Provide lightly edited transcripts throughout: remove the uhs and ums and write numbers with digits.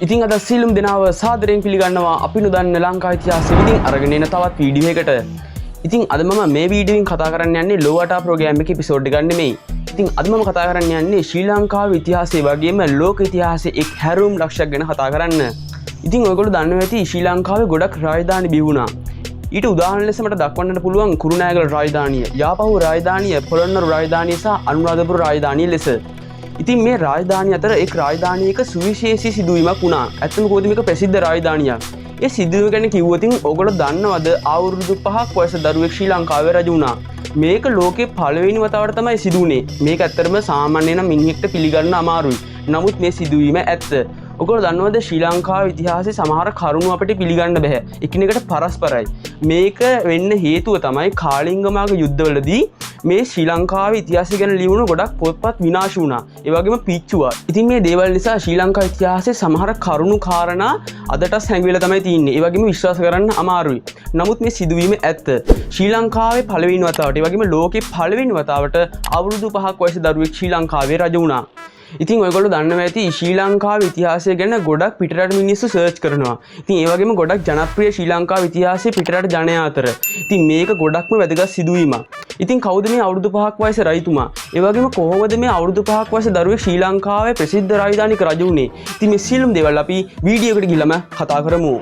ඉතින් අද සීලුම් දෙනාව සාදරයෙන් පිළිගන්නවා අපි නොදන්න ලංකා ඉතිහාසෙ විදිහින් අරගෙන එන තවත් වීඩියෝ එකකට. ඉතින් අද මම මේ වීඩියෝෙන් කතා කරන්න යන්නේ ලෝවාටා ප්‍රෝග්‍රෑම් එකේ එපිසෝඩ් එකක් නෙමෙයි. ඉතින් අද මම කතා කරන්න යන්නේ ශ්‍රී ලංකාවේ ඉතිහාසය වගේම ලෝක ඉතිහාසයේ එක් හැරවුම් ලක්ෂයක් ගැන කතා කරන්න. ඉතින් ඔයගොල්ලෝ දන්නවා ඇති ශ්‍රී ලංකාවේ ගොඩක් රාජධානි බිහි වුණා. ඊට උදාහරණ ලෙස මට දක්වන්නට පුළුවන් කුරුණෑගල රාජධානිය, යාපහුව රාජධානිය, පොළොන්නරු රාජධානිය සහ අනුරාධපුර රාජධානිය ලෙස. ඉතින් මේ රාජධානිය අතර එක් රාජධානියක සුවිශේෂී සිදුවීමක් වුණා. ඇත්තම කොහොමද මේක ප්‍රසිද්ධ රාජධානියක්. ඒ සිදුවීම ගැන කිව්වොත් ඔයගොල්ලෝ දන්නවද අවුරුදු 5ක් වයස දරුවෙක් ශ්‍රී ලංකාවේ රජ වුණා. මේක ලෝකේ පළවෙනි වතාවට තමයි සිදු වුණේ. මේක ඇත්තටම සාමාන්‍ය නම් මිනිහෙක්ට පිළිගන්න අමාරුයි. නමුත් මේ සිදුවීම ඇත්ත. ඔයගොල්ලෝ දන්නවද ශ්‍රී ලංකාවේ ඉතිහාසයේ සමහර කරුණු අපිට පිළිගන්න බෑ. එකිනෙකට පරස්පරයි. මේක වෙන්න හේතුව තමයි කාලිංගමාග යුද්ධවලදී මේ ශ්‍රී ලංකාවේ ඉතිහාසය ගැන ලියුණු ගොඩක් පොත්පත් විනාශ වුණා. ඒ වගේම පිච්චුවා. ඉතින් මේ දේවල් නිසා ශ්‍රී ලංකා ඉතිහාසයේ සමහර කරුණු කාරණා අදටත් හැංගිවිලා තමයි තියෙන්නේ. ඒ වගේම විශ්වාස කරන්න අමාරුයි. නමුත් මේ සිදුවීම ඇත්ත. ශ්‍රී ලංකාවේ පළවෙනි වතාවට, ඒ වගේම ලෝකේ පළවෙනි වතාවට අවුරුදු 5ක් වයස දරුවෙක් ශ්‍රී ලංකාවේ රජ වුණා. ඉතින් ඔයගොල්ලෝ දන්නවා ඇති ශ්‍රී ලංකාවේ ඉතිහාසය ගැන ගොඩක් පිටරට මිනිස්සු සර්ච් කරනවා. ඉතින් ඒ වගේම ගොඩක් ජනප්‍රිය ශ්‍රී ලංකාවේ ඉතිහාසයේ පිටරට ජනයා අතර. ඉතින් මේක ගොඩක්ම වැදගත් සිදුවීමක්. ඉතින් කවුද මේ අවුරුදු 5ක් වයස රජතුමා? ඒ වගේම කොහොමද මේ අවුරුදු 5ක් වයස දරුවෙක් ශ්‍රී ලංකාවේ ප්‍රසිද්ධ රාජධානියක රජ වුණේ? ඉතින් මේ සියලුම දේවල් අපි වීඩියෝ එකට ගිහලාම කතා කරමු.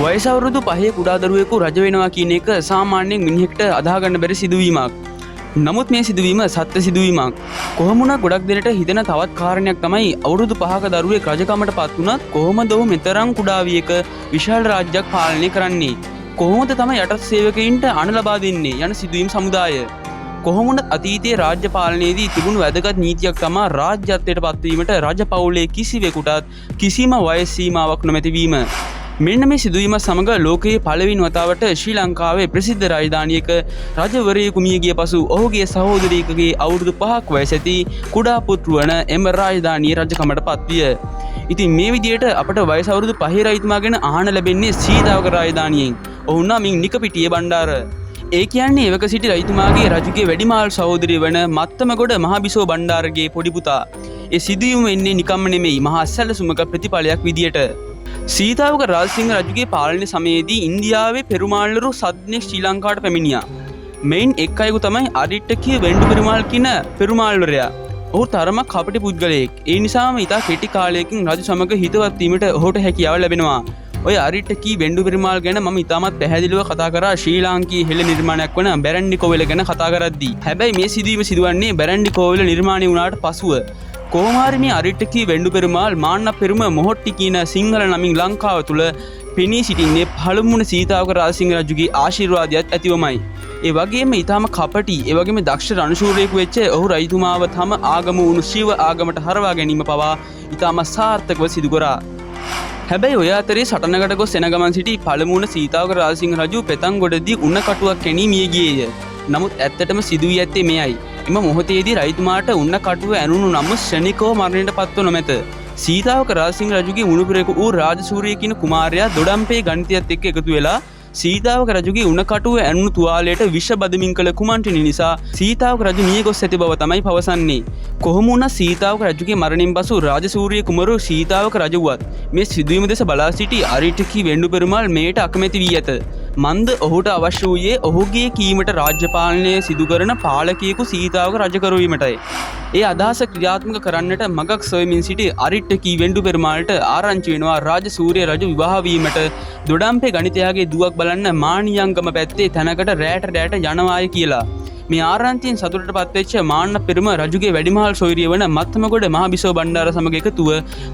වයස අවුරුදු 5 කුඩා දරුවෙකු රජ වෙනවා කියන එක සාමාන්‍යයෙන් මිනිහෙක්ට අදහා ගන්න බැරි සිදුවීමක්. නමුත් මේ සිදුවීම සත්‍ය සිදුවීමක්. කොහොම වුණත් ගොඩක් දෙනට හිතෙන තවත් කාරණයක් තමයි අවුරුදු 5ක දරුවෙක් රජකමට පත් වුණත් කොහොමද ඔහු මෙතරම් කුඩා වියක විශාල රාජ්‍යයක් පාලනය කරන්නේ? කොහොමද තමයි යටත් සේවකයින්ට අණ ලබා දෙන්නේ යන සිදුවීම් සමුදාය. කොහොම වුණත් අතීතයේ රාජ්‍ය පාලනයේදී තිබුණු වැදගත් නීතියක් තමයි රාජ්‍යත්වයට පත්වීමට රජ පවුලේ කිසිවෙකුටත් කිසිම වයස් සීමාවක් නොමැති වීම. මෙන්න මේ සිදුවීම සමග ලෝකයේ පළවෙනි වතාවට ශ්‍රී ලංකාවේ ප්‍රසිද්ධ රාජධානියක රජවරයෙකු මිය ගිය පසු ඔහුගේ සහෝදරියකගේ අවුරුදු 5ක් වයස ඇති කුඩා පුත්‍ර වන එම රාජධානිය රජකමට පත්විය. ඉතින් මේ විදිහට අපට වයස අවුරුදු 5 රජතුමා ගැන අහන්න ලැබෙන්නේ සීතාවක රාජධානියෙන්. ඔහු නම් නිකපිටිය බණ්ඩාර. ඒ කියන්නේ එවක සිටි රජතුමාගේ රජුගේ වැඩිමාල් සහෝදරිය වන මත්තමගොඩ මහබිසෝ බණ්ඩාරගේ පොඩි පුතා. ඒ සිදුවීම එන්නේ නිකම්ම නෙමෙයි, මහා සැලසුමක ප්‍රතිඵලයක් විදියට. සීතාවක රාජසිංහ රජුගේ පාලන සමයේදී ඉන්දියාවේ පෙරුමාල්වරු සද්නෙක් ශ්‍රී ලංකාවට පැමිණියා. මෙයින් එක් අයෙකු තමයි අරිට්ටකිය වෙන්ඩු පෙරුමාල් කියන පෙරුමාල්වරයා. ඔහු තරමක් කපටි පුද්ගලයෙක්. ඒ නිසාම ඉතා කෙටි කාලයකින් රජු සමග හිතවත් වීමට ඔහුට හැකියාව ලැබෙනවා. ඔය අරිට්ටකී වෙන්ඩු පෙරුමාල් ගැන මම ඉතාමත් පැහැදිලිව කතා කරා ශ්‍රී ලාංකීය හෙළ නිර්මාණයක් වන බැරන්ඩි කෝවිල ගැන කතා කරද්දී. හැබැයි මේ සිදුවීම සිදුවන්නේ බැරන්ඩි කෝවිල නිර්මාණය වුණාට පසුව. කොහොමාරි මේ අරිට්ටකී වෙන්ඩු පෙරුමාල් මාන්න පෙරුම මොහොට්ටි කියන සිංහල නමින් ලංකාව තුළ පෙනී සිටින්නේ පළමුවන සීතාවක රාජසිංහ රජුගේ ආශිර්වාදයත් ඇතිවමයි. ඒ වගේම ඊටාම කපටි, ඒ වගේම දක්ෂ රණශූරයෙකු වෙච්ච ඔහු රජතුමාව තම ආගම වුණු ශිව ආගමට හරවා ගැනීම පවා ඊටාම සාර්ථකව සිදු කරා. හැබැයි ඔය අතරේ සටනකට ගොස් එන ගමන් සිටි පළමුවන සීතාවක රාජසිංහ රජු පෙතන්ගොඩදී උණ කටුවක් කැණී මිය ගියේය. නමුත් ඇත්තටම සිදුවී ඇත්තේ මෙයයි. එම මොහොතේදී රජතුමාට උන්න කටුව ඇනුණු නම් ශනිකව මරණයට පත්ව නොමැත. සීතාවක රාජසිංහ රජුගේ මුණුපුරෙකු වූ රාජසූරිය කියන කුමාරයා දොඩම්පේ ගණිතයත් එක්ක එකතු වෙලා සීතාවක රජුගේ උණ කටුව ඇනුණු තුවාලයට විෂ බදමින් කළ කුමන්ත්‍රණය නිසා සීතාවක රජු මිය ගොස් ඇති බව තමයි පවසන්නේ. කොහොම වුණත් සීතාවක රජුගේ මරණින් පසු රාජසූරිය කුමරු සීතාවක රජු වුවත් මේ සිදුවීම දෙස බලා සිටි අරිට්ටකී වෙන්ඩු පෙරුමාල් මේට අකමැති වී ඇත. මන්ද ඔහුට අවශ්‍ය වූයේ ඔහුගේ කීමට රාජ්‍ය පාලනය සිදු කරන පාලකයෙකු සීතාවක රජකරු වීමටයි. ඒ අදහස ක්‍රියාත්මක කරන්නට මගක් සොයමින් සිටි අරිට්ටකී වෙන්ඩු පෙරුමාල්ට ආරංචි වෙනවා රාජසූරිය රජු විවාහ වීමට දොඩම්පේ ගණිතයාගේ දුවක් බලන්න මානියංගම පැත්තේ තැනකට රැට යනවාය කියලා. මේ ආරංචියෙන් සතුටට පත්වෙච්ච මාන්න පෙරුම රජුගේ වැඩිමහල් සොයුරිය වන මත්තමගොඩ මහබිසෝ බණ්ඩාර සමග එකතුව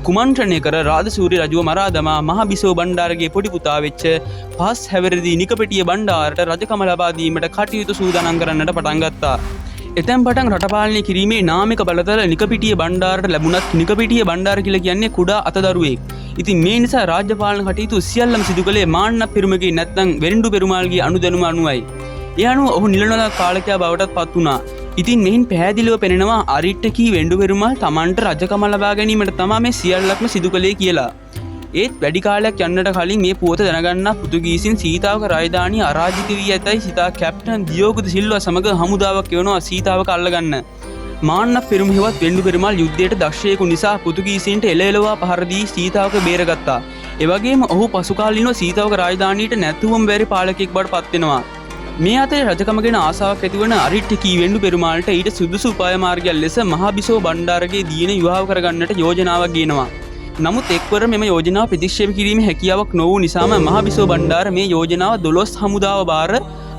කුමන්ත්‍රණය කර රාජසූරිය රජුව මරා දමා මහබිසෝ බණ්ඩාරගේ පොඩි පුතා වෙච්ච පස් හැවිරිදි නිකපිටිය බණ්ඩාරට රජකම ලබා දීමට කටයුතු සූදානම් කරන්නට පටන් ගත්තා. එතැන් පටන් රට පාලනය කිරීමේ නාමික බලතල නිකපිටිය බණ්ඩාරට ලැබුණත් නිකපිටිය බණ්ඩාර කියලා කියන්නේ කුඩා අතදරුවෙක්. ඉතින් මේ නිසා රාජ්‍ය පාලන කටයුතු සියල්ලම සිදු කළේ මාන්න පෙරුමගේ නැත්නම් වෙන්ඩු පෙරුමාල්ගේ අනුදැනුම අනුවයි. ඒ අනුව ඔහු නිලනොල පාලකයා බවටත් පත් වුණා. ඉතින් මෙහින් පැහැදිලිව පෙනෙනවා අරිට්ටකී වෙන්ඩු පෙරුමාල් තමන්ට රජකම ලබා ගැනීමට තමා මේ සියල්ලක්ම සිදු කළේ කියලා. ඒත් වැඩි කාලයක් යන්නට කලින් මේ පුවත දැනගන්න පෘතුගීසින් සීතාවක රාජධානිය අරාජිත වී ඇතැයි සිතා කැප්ටන් දියෝගු ද සිල්වා සමග හමුදාවක් යවනවා සීතාවක අල්ලගන්න. මාන්න පෙරමුහෙවත් වෙන්ඩු පෙරුමල් යුද්ධයට දක්ෂයෙකු නිසා පෘතුගීසින්ට එළෙලවා පහර දී සීතාවක බේරගත්තා. එවැගේම ඔහු පසුකාලීනව සීතාවක රාජධානියට නැතුවම බැරි පාලකෙක් බවට පත්වෙනවා. මේ අතේ රජකම ගැන ආසාවක් ඇතිවන අරිට්ටකී වෙන්ඩු පෙරුමාල්ට ඊට සුදුසු උපාය මාර්ගයක් ලෙස මහබිසෝ බණ්ඩාරගේ දියණ විවාහ කරගන්නට යෝජනාවක් ගේනවා. නමුත් එක්වර මෙම යෝජනාව ප්‍රතික්ෂේප කිරීම හැකියාවක් නොවූ නිසාම මහබිසෝ බණ්ඩාර මේ යෝජනාව 12 හමුදාව බාර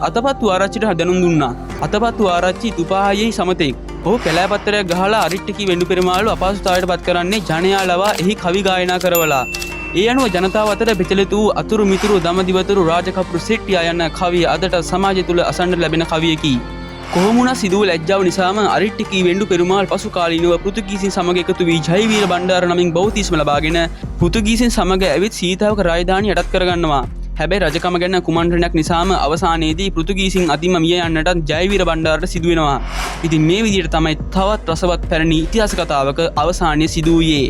අතපත්තු ආරච්චිට දැනුම් දුන්නා. අතපත්තු ආරච්චි තුපාහයෙහි සමතෙක්. ඔහු කැලෑපත්තරයක් ගහලා අරිට්ටකී වෙන්ඩු පෙරුමාළු අපහසුතාවයට පත් කරන්නේ ජනයා ලවා එහි කවි ගායනා කරවලා. ඒ අනුව ජනතාව අතර ප්‍රචලිත වූ අතුරු මිතුරු දමදිවතුරු රාජකපුරු සෙට්ටියා යන කවිය අදට සමාජය තුළ අසන්නට ලැබෙන කවියකි. කොහොමුණ සිදුව ලැජ්ජාව නිසාම අරිට්ටකී වෙන්ඩු පෙරුමාල් පසු කාලීනව පෘතුගීසින් සමග එකතු වී ජයවීර බණ්ඩාර නමින් බෞතිස්ම ලබාගෙන පෘතුගීසින් සමග ඇවිත් සීතාවක රාජධානිය යටත් කරගන්නවා. හැබැයි රජකම ගැන කුමන්ත්‍රණයක් නිසාම අවසානයේදී පෘතුගීසින් අතිම මිය යන්නටත් ජයවීර බණ්ඩාරට සිදුවෙනවා. ඉතින් මේ විදිහට තමයි තවත් රසවත් පැරණි ඉතිහාස කතාවක අවසානය සිදු වූයේ.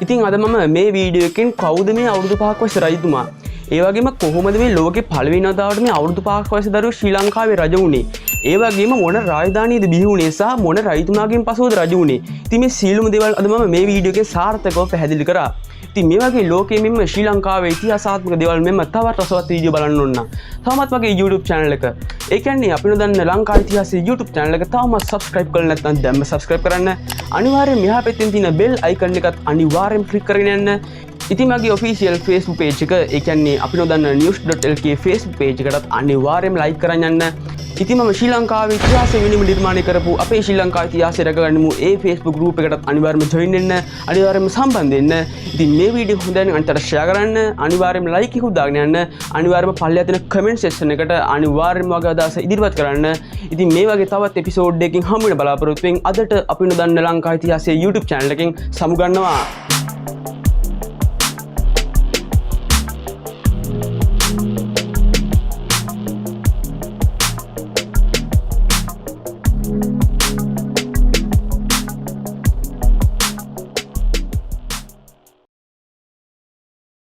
ඉතින් අද මම මේ වීඩියෝ එකෙන් කවුද මේ අවුරුදු 5ක් වයස රජතුමා? ඒ වගේම කොහොමද මේ ලෝකේ පළවෙනි වතාවට මේ අවුරුදු 5ක් වයස දරුවෝ ශ්‍රී ලංකාවේ රජ වුණේ? ඒ වගේම මොන රාජධානියද බිහි වුණේ සහ මොන රජතුමාගෙන් පසුවද රජ වුණේ? ඉතින් මේ සීලුම දේවල් අද මම මේ වීඩියෝ එකේ සාර්ථකව පැහැදිලි කරා. ඉතින් මේ වගේ ලෝකයේ මෙන්න ශ්‍රී ලංකාවේ ඉතිහාසාත්මක දේවල් මෙන්න තවත් රසවත් වීඩියෝ බලන්න ඕන නම් තවමත් වගේ YouTube channel එක. ඒ කියන්නේ අපි නොදන්න ලංකා ඉතිහාසයේ YouTube channel එක තවමත් subscribe කරලා නැත්නම් දැන්ම subscribe කරන්න. අනිවාර්යෙන් මෙහා පැත්තෙන් තියෙන bell icon එකත් අනිවාර්යෙන් click කරගෙන යන්න. ඉතින් මගේ official Facebook page එක ඒ කියන්නේ අපි නොදන්න news.lk Facebook page එකටත් අනිවාර්යෙන්ම like කරන් යන්න. ඉතින් මම ශ්‍රී ලංකාවේ ඉතිහාසය වෙනුම නිර්මාණය කරපු අපේ ශ්‍රී ලංකා ඉතිහාසය රැකගන්නමු ඒ Facebook group එකටත් අනිවාර්යෙන්ම join වෙන්න, අනිවාර්යෙන්ම සම්බන්ධ වෙන්න. ඉතින් මේ වීඩියෝ හොඳ නම් අනිතට share කරන්න, අනිවාර්යෙන්ම like එකක් දාගෙන යන්න, අනිවාර්යෙන්ම පල්ලෙහා තියෙන comment section එකට අනිවාර්යෙන්ම වගේ අදහස ඉදිරිපත් කරන්න. ඉතින් මේ වගේ තවත් episode එකකින් හමු වෙන බලාපොරොත්තු වෙමින් අදට අපි නොදන්න ලංකා ඉතිහාසයේ YouTube channel එකෙන් සමු ගන්නවා.